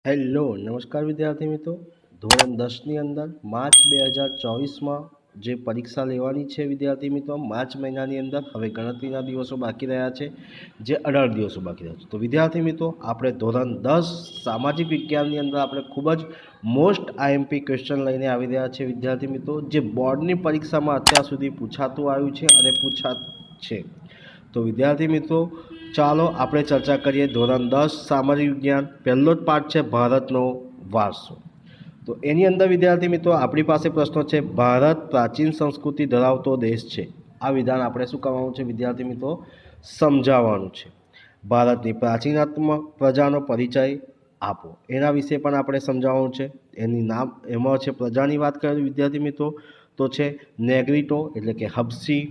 Hello નમસ્કાર વિદ્યાર્થી મિત્રો। ધોરણ 10ની અંદર માર્ચ 2024માં જે પરીક્ષા લેવાની છે વિદ્યાર્થી મિત્રો, માર્ચ મહિનાની અંદર હવે ગણતરીના દિવસો બાકી રહ્યા છે, જે 18 દિવસો બાકી રહ્યા છે। તો વિદ્યાર્થી મિત્રો, આપણે ધોરણ 10 સામાજિક વિજ્ઞાનની અંદર આપણે ખૂબ જ મોસ્ટ આઈએમપી ક્વેશ્ચન લઈને આવી રહ્યા છે વિદ્યાર્થી મિત્રો, જે બોર્ડની પરીક્ષામાં અત્યાર સુધી પૂછાતું આવ્યું છે અને પૂછાત છે। તો વિદ્યાર્થી મિત્રો, ચાલો આપણે ચર્ચા કરીએ ધોરણ 10 સામાજિક વિજ્ઞાન। પહેલો જ પાઠ છે ભારતનો વારસો। તો એની અંદર વિદ્યાર્થી મિત્રો આપણી પાસે પ્રશ્નો છે, ભારત પ્રાચીન સંસ્કૃતિ ધરાવતો દેશ છે। આ વિધાન આપણે શું કરવાનું છે વિદ્યાર્થી મિત્રો? સમજાવવાનું છે। ભારતની પ્રાચીનાત્મક પ્રજાનો પરિચય આપો, એના વિશે પણ આપણે સમજાવવાનું છે। એની નામ એમાં છે પ્રજાની વાત કરીએ વિદ્યાર્થી મિત્રો તો છે નેગ્રીટો એટલે કે હબસી,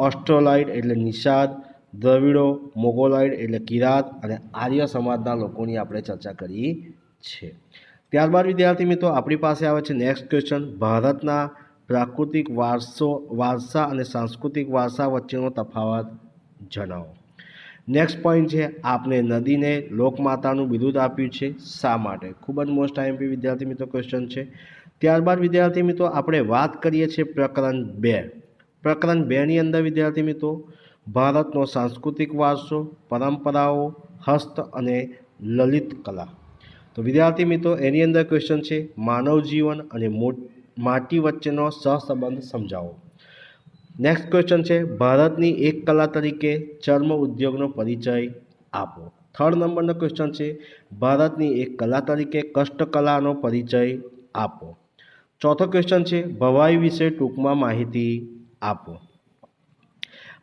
ઓસ્ટ્રોલાઇડ એટલે નિષાદ, દ્રવિડો, મોગોલાઇડ એટલે કિરાત અને આર્ય સમાજના લોકોની આપણે ચર્ચા કરી છે। ત્યારબાદ વિદ્યાર્થી મિત્રો આપણી પાસે આવે છે નેક્સ્ટ ક્વેશ્ચન, ભારતના પ્રાકૃતિક વારસા અને સાંસ્કૃતિક વારસા વચ્ચેનો તફાવત જણાવો। નેક્સ્ટ પોઈન્ટ છે, આપને નદીને લોકમાતાનું બિરુદ આપ્યું છે, શા માટે? ખૂબ જ મોસ્ટ આઈએમપી વિદ્યાર્થી મિત્રો ક્વેશ્ચન છે। ત્યારબાદ વિદ્યાર્થી મિત્રો આપણે વાત કરીએ છીએ પ્રકરણ 2। પ્રકરણ 2ની અંદર વિદ્યાર્થી મિત્રો ભારતનો સાંસ્કૃતિક વારસો, પરંપરાઓ, હસ્ત અને લલિત કલા। તો વિદ્યાર્થી મિત્રો એની અંદર ક્વેશ્ચન છે, માનવ જીવન અને માટી વચ્ચેનો સહસંબંધ સમજાવો। નેક્સ્ટ ક્વેશ્ચન છે, ભારતની એક કલા તરીકે ચર્મ ઉદ્યોગનો પરિચય આપો। થર્ડ નંબરનો ક્વેશ્ચન છે, ભારતની એક કલા તરીકે કષ્ટકલાનો પરિચય આપો। ચોથો ક્વેશ્ચન છે, ભવાઈ વિશે ટૂંકમાં માહિતી આપો।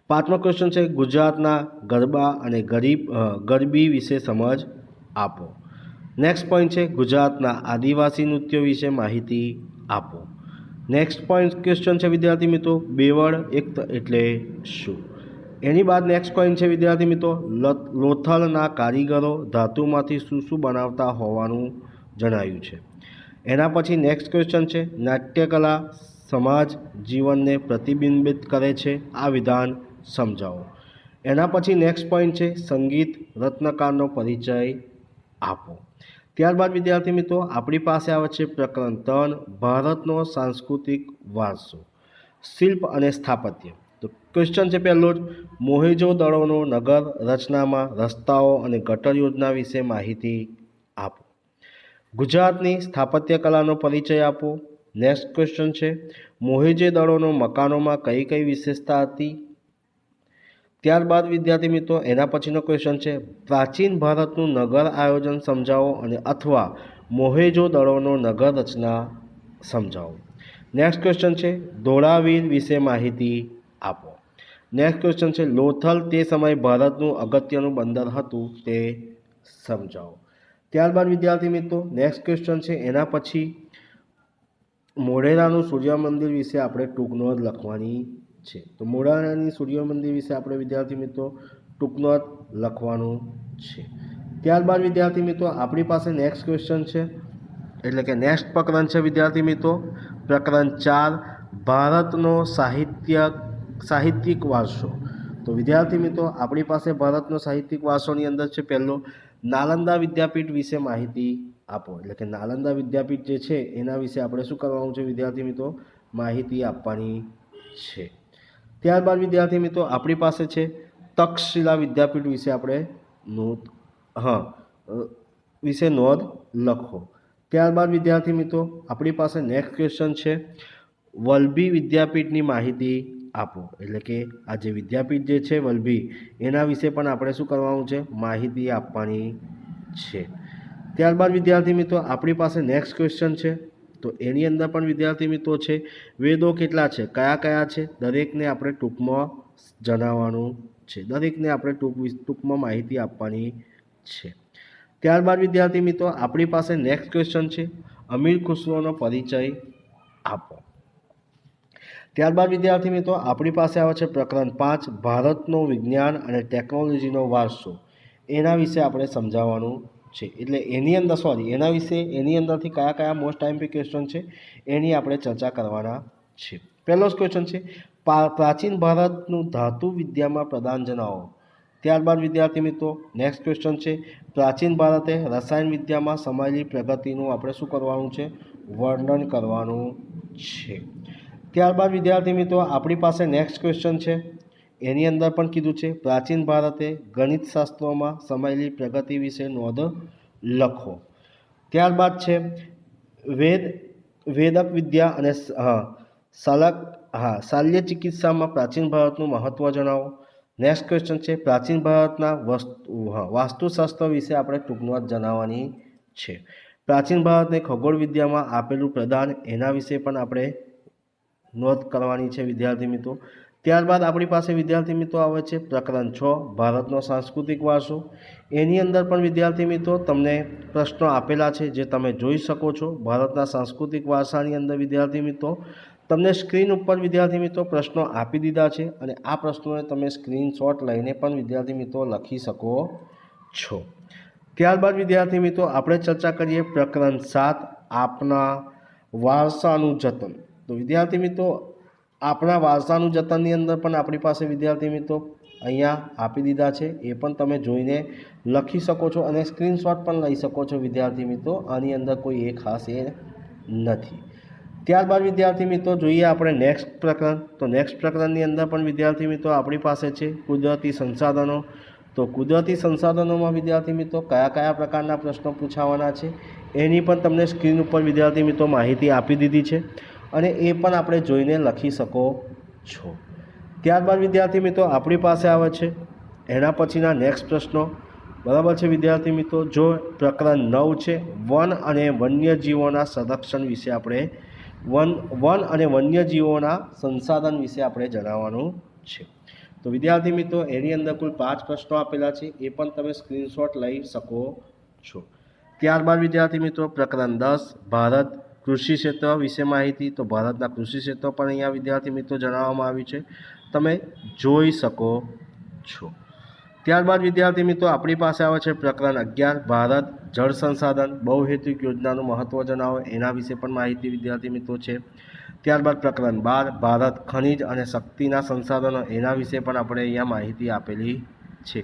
પાંચમો ક્વેશ્ચન છે, ગુજરાતના ગરબા અને ગરબી વિશે સમજ આપો। નેક્સ્ટ પોઈન્ટ છે, ગુજરાતના આદિવાસી નૃત્યો વિશે માહિતી આપો। નેક્સ્ટ પોઈન્ટ ક્વેશ્ચન છે વિદ્યાર્થી મિત્રો, બેવડ એટલે શું? એની બાદ નેક્સ્ટ પોઈન્ટ છે વિદ્યાર્થી મિત્રો, લોથલના કારીગરો ધાતુમાંથી શું શું બનાવતા હોવાનું જણાવ્યું છે। એના પછી નેક્સ્ટ ક્વેશ્ચન છે, નાટ્યકલા સમાજ જીવનને પ્રતિબિંબિત કરે છે, આ વિધાન સમજાવો। એના પછી નેક્સ્ટ પોઈન્ટ છે, સંગીત રત્નકારનો પરિચય આપો। ત્યારબાદ વિદ્યાર્થી મિત્રો આપણી પાસે આવે છે પ્રકરણ 3, ભારતનો સાંસ્કૃતિક વારસો, શિલ્પ અને સ્થાપત્ય। તો ક્વેશ્ચન છે પહેલો જ, મોહેજો દળોનો નગર રચનામાં રસ્તાઓ અને ગટર યોજના વિશે માહિતી આપો। ગુજરાતની સ્થાપત્ય કલાનો પરિચય આપો। નેક્સ્ટ ક્વેશ્ચન છે, મોહેજો દળોનો મકાનોમાં કઈ કઈ વિશેષતા હતી? ત્યારબાદ વિદ્યાર્થી મિત્રો એના પછીનો ક્વેશ્ચન છે, પ્રાચીન ભારતનું નગર આયોજન સમજાવો અને અથવા મોહેજો દળોનો નગર રચના સમજાવો। નેક્સ્ટ ક્વેશ્ચન છે, ધોળાવીર વિશે માહિતી આપો। નેક્સ્ટ ક્વેશ્ચન છે, લોથલ તે સમયે ભારતનું અગત્યનું બંદર હતું, તે સમજાવો। ત્યારબાદ વિદ્યાર્થી મિત્રો નેક્સ્ટ ક્વેશ્ચન છે, એના પછી મોઢેરાનું સૂર્ય મંદિર વિશે આપણે ટૂંક નોંધ લખવાની છે। તો મોઢેરાની સૂર્ય મંદિર વિશે આપણે વિદ્યાર્થી મિત્રો ટૂંક નોંધ લખવાનું છે। ત્યારબાદ વિદ્યાર્થી મિત્રો આપણી પાસે નેક્સ્ટ ક્વેશ્ચન છે, એટલે કે નેક્સ્ટ પ્રકરણ છે વિદ્યાર્થી મિત્રો પ્રકરણ 4, ભારતનો સાહિત્યિક વારસો। તો વિદ્યાર્થી મિત્રો આપણી પાસે ભારતનો સાહિત્યિક વારસોની અંદર છે પહેલો, નાલંદા વિદ્યાપીઠ વિશે માહિતી આપો। એટલે કે નાલંદા વિદ્યાપીઠ જે છે એના વિશે આપણે શું કરવાનું છે વિદ્યાર્થી મિત્રો? માહિતી આપવાની છે। ત્યારબાદ વિદ્યાર્થી મિત્રો આપણી પાસે છે તક્ષશિલા વિદ્યાપીઠ વિશે આપણે નોંધ લખો। ત્યારબાદ વિદ્યાર્થી મિત્રો આપણી પાસે નેક્સ્ટ ક્વેશ્ચન છે, વલભી વિદ્યાપીઠની માહિતી આપો। એટલે કે આ જે વિદ્યાપીઠ જે છે વલભી, એના વિશે પણ આપણે શું કરવાનું છે? માહિતી આપવાની છે। ત્યારબાદ વિદ્યાર્થી મિત્રો આપણી પાસે નેક્સ્ટ ક્વેશ્ચન છે, તો એની અંદર પણ વિદ્યાર્થી મિત્રો છે, વેદો કેટલા છે, કયા કયા છે, દરેકને આપણે ટૂંકમાં જણાવવાનું છે, દરેકને આપણે ટૂંકમાં માહિતી આપવાની છે। ત્યારબાદ વિદ્યાર્થી મિત્રો આપણી પાસે નેક્સ્ટ ક્વેશ્ચન છે, અમીર ખુસરોનો પરિચય આપો। ત્યારબાદ વિદ્યાર્થી મિત્રો આપણી પાસે આવે છે પ્રકરણ 5, ભારતનો વિજ્ઞાન અને ટેકનોલોજીનો વારસો, એના વિશે આપણે સમજાવવાનું છે। એટલે એની અંદરથી કયા કયા મોસ્ટ આઈએમપી ક્વેશ્ચન છે એની આપણે ચર્ચા કરવાના છે। પહેલો જ ક્વેશ્ચન છે, પ્રાચીન ભારતનું ધાતુ વિદ્યામાં પ્રદાન જણાવો। ત્યારબાદ વિદ્યાર્થી મિત્રો નેક્સ્ટ ક્વેશ્ચન છે, પ્રાચીન ભારતે રસાયણ વિદ્યામાં સમાયેલી પ્રગતિનું આપણે શું કરવાનું છે, વર્ણન કરવાનું છે. ત્યારબાદ વિદ્યાર્થી મિત્રો આપણી પાસે નેક્સ્ટ ક્વેશ્ચન છે, એની અંદર પણ કીધું છે પ્રાચીન ભારતે ગણિત શાસ્ત્રોમાં સમાયેલી પ્રગતિ વિશે નોંધ લખો. ત્યારબાદ છે વેદક વિદ્યા અને શાલ્ય ચિકિત્સામાં પ્રાચીન ભારતનું મહત્ત્વ જણાવો. નેક્સ્ટ ક્વેશ્ચન છે, પ્રાચીન ભારતના વાસ્તુશાસ્ત્ર વિશે આપણે ટૂંકમાં જણાવવાની છે. પ્રાચીન ભારતને ખગોળ વિદ્યામાં આપેલું પ્રદાન એના વિશે પણ આપણે નોંધ કરવાની છે વિદ્યાર્થી મિત્રો. ત્યારબાદ આપણી પાસે વિદ્યાર્થી મિત્રો આવે છે પ્રકરણ 6 ભારતનો સાંસ્કૃતિક વારસો. એની અંદર પણ વિદ્યાર્થી મિત્રો તમને પ્રશ્નો આપેલા છે જે તમે જોઈ શકો છો. ભારતના સાંસ્કૃતિક વારસાની અંદર વિદ્યાર્થી મિત્રો તમને સ્ક્રીન ઉપર વિદ્યાર્થી મિત્રો પ્રશ્નો આપી દીધા છે અને આ પ્રશ્નોને તમે સ્ક્રીનશોટ લઈને પણ વિદ્યાર્થી મિત્રો લખી શકો છો. ત્યારબાદ વિદ્યાર્થી મિત્રો આપણે ચર્ચા કરીએ પ્રકરણ 7 આપણા વારસાનું જતન. તો વિદ્યાર્થી મિત્રો આપણા વારસાનું જતનની અંદર પણ આપણી પાસે વિદ્યાર્થી મિત્રો અહીંયા આપી દીધા છે, એ પણ તમે જોઈને લખી શકો છો અને સ્ક્રીનશોટ પણ લઈ શકો છો વિદ્યાર્થી મિત્રો. આની અંદર કોઈ એ ખાસ એ નથી. ત્યારબાદ વિદ્યાર્થી મિત્રો જોઈએ આપણે નેક્સ્ટ પ્રકરણ. તો નેક્સ્ટ પ્રકરણની અંદર પણ વિદ્યાર્થી મિત્રો આપણી પાસે છે કુદરતી સંસાધનો. તો કુદરતી સંસાધનોમાં વિદ્યાર્થી મિત્રો કયા કયા પ્રકારના પ્રશ્નો પૂછાવાના છે એની પણ તમને સ્ક્રીન ઉપર વિદ્યાર્થી મિત્રો માહિતી આપી દીધી છે અને એ પણ આપણે જોઈને લખી શકો છો. ત્યારબાદ વિદ્યાર્થી મિત્રો આપણી પાસે આવે છે એના પછીના નેક્સ્ટ પ્રશ્નો. બરાબર છે વિદ્યાર્થી મિત્રો. જો પ્રકરણ 9 છે વન અને વન્યજીવોના સંરક્ષણ વિશે આપણે વન અને વન્યજીવોના સંસાધન વિશે આપણે જણાવવાનું છે. તો વિદ્યાર્થી મિત્રો એની અંદર કુલ 5 પ્રશ્નો આપેલા છે, એ પણ તમે સ્ક્રીનશોટ લઈ શકો છો. ત્યારબાદ વિદ્યાર્થી મિત્રો પ્રકરણ 10 ભારત કૃષિ ક્ષેત્ર વિશે માહિતી. તો ભારતના કૃષિ ક્ષેત્ર પણ અહીંયા વિદ્યાર્થી મિત્રો જણાવવામાં આવ્યું છે, તમે જોઈ શકો છો. ત્યારબાદ વિદ્યાર્થી મિત્રો આપણી પાસે આવે છે પ્રકરણ 11 ભારત જળ સંસાધન બહુહેતુક યોજનાનું મહત્ત્વ જણાવો. એના વિશે પણ માહિતી વિદ્યાર્થી મિત્રો છે. ત્યારબાદ પ્રકરણ 12 ભારત ખનિજ અને શક્તિના સંસાધનો. એના વિશે પણ આપણે અહીંયા માહિતી આપેલી છે,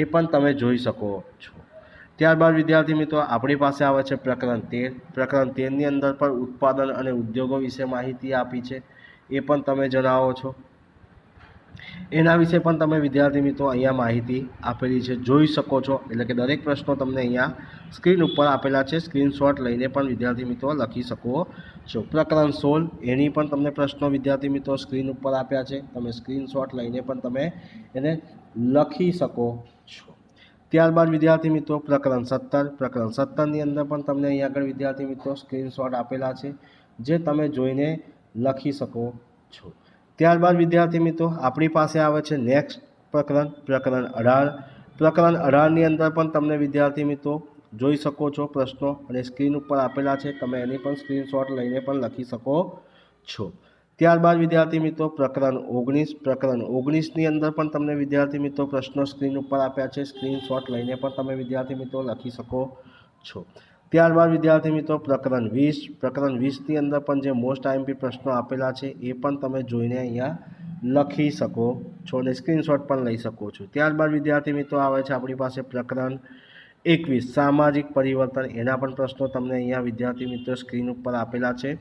એ પણ તમે જોઈ શકો છો. ત્યારબાદ વિદ્યાર્થી મિત્રો આપણી પાસે આવે છે પ્રકરણ 13. પ્રકરણ 13ની અંદર પણ ઉત્પાદન અને ઉદ્યોગો વિશે માહિતી આપી છે, એ પણ તમે જણાવો છો. એના વિશે પણ તમે વિદ્યાર્થી મિત્રો અહીંયા માહિતી આપેલી છે, જોઈ શકો છો. એટલે કે દરેક પ્રશ્નો તમને અહીંયા સ્ક્રીન ઉપર આપેલા છે, સ્ક્રીનશોટ લઈને પણ વિદ્યાર્થી મિત્રો લખી શકો છો. પ્રકરણ 16 એની પણ તમને પ્રશ્નો વિદ્યાર્થી મિત્રો સ્ક્રીન ઉપર આપ્યા છે, તમે સ્ક્રીનશોટ લઈને પણ તમે એને લખી શકો છો. ત્યારબાદ વિદ્યાર્થી મિત્રો પ્રકરણ 17. પ્રકરણ 17ની અંદર પણ તમને અહીંયા આગળ વિદ્યાર્થી મિત્રો સ્ક્રીનશોટ આપેલા છે, જે તમે જોઈને લખી શકો છો. ત્યારબાદ વિદ્યાર્થી મિત્રો આપણી પાસે આવે છે નેક્સ્ટ પ્રકરણ 18. પ્રકરણ 18ની અંદર પણ તમને વિદ્યાર્થી મિત્રો જોઈ શકો છો પ્રશ્નો અને સ્ક્રીન ઉપર આપેલા છે, તમે એની પણ સ્ક્રીનશોટ લઈને પણ લખી શકો છો. ત્યારબાદ વિદ્યાર્થી મિત્રો પ્રકરણ 19. પ્રકરણ 19ની અંદર પણ તમને વિદ્યાર્થી મિત્રો પ્રશ્નો સ્ક્રીન ઉપર આપ્યા છે, સ્ક્રીનશોટ લઈને પણ તમે વિદ્યાર્થી મિત્રો લખી શકો છો. ત્યારબાદ વિદ્યાર્થી મિત્રો પ્રકરણ 20. પ્રકરણ 20ની અંદર પણ જે મોસ્ટ આઈએમપી પ્રશ્નો આપેલા છે એ પણ તમે જોઈને અહીંયા લખી શકો છો અને સ્ક્રીનશોટ પણ લઈ શકો છો. ત્યારબાદ વિદ્યાર્થી મિત્રો આવે છે આપણી પાસે પ્રકરણ 21 સામાજિક પરિવર્તન. એના પણ પ્રશ્નો તમને અહીંયા વિદ્યાર્થી મિત્રો સ્ક્રીન ઉપર આપેલા છે,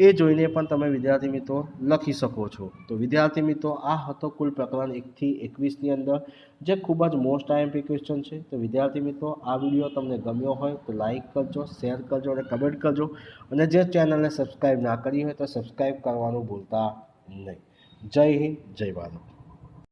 એ જોઈને પણ તમે વિદ્યાર્થી મિત્રો લખી શકો છો. તો વિદ્યાર્થી મિત્રો આ હતો કુલ પ્રકરણ 1 થી 21ની અંદર જે ખૂબ જ મોસ્ટ આઈએમપી ક્વેશ્ચન છે. તો વિદ્યાર્થી મિત્રો આ વિડીયો તમને ગમ્યો હોય તો લાઇક કરજો, શેર કરજો અને કમેન્ટ કરજો, અને જે ચેનલને સબસ્ક્રાઈબ ના કરી હોય તો સબસ્ક્રાઈબ કરવાનું ભૂલતા નહીં. જય હિન્દ, જય ભારત.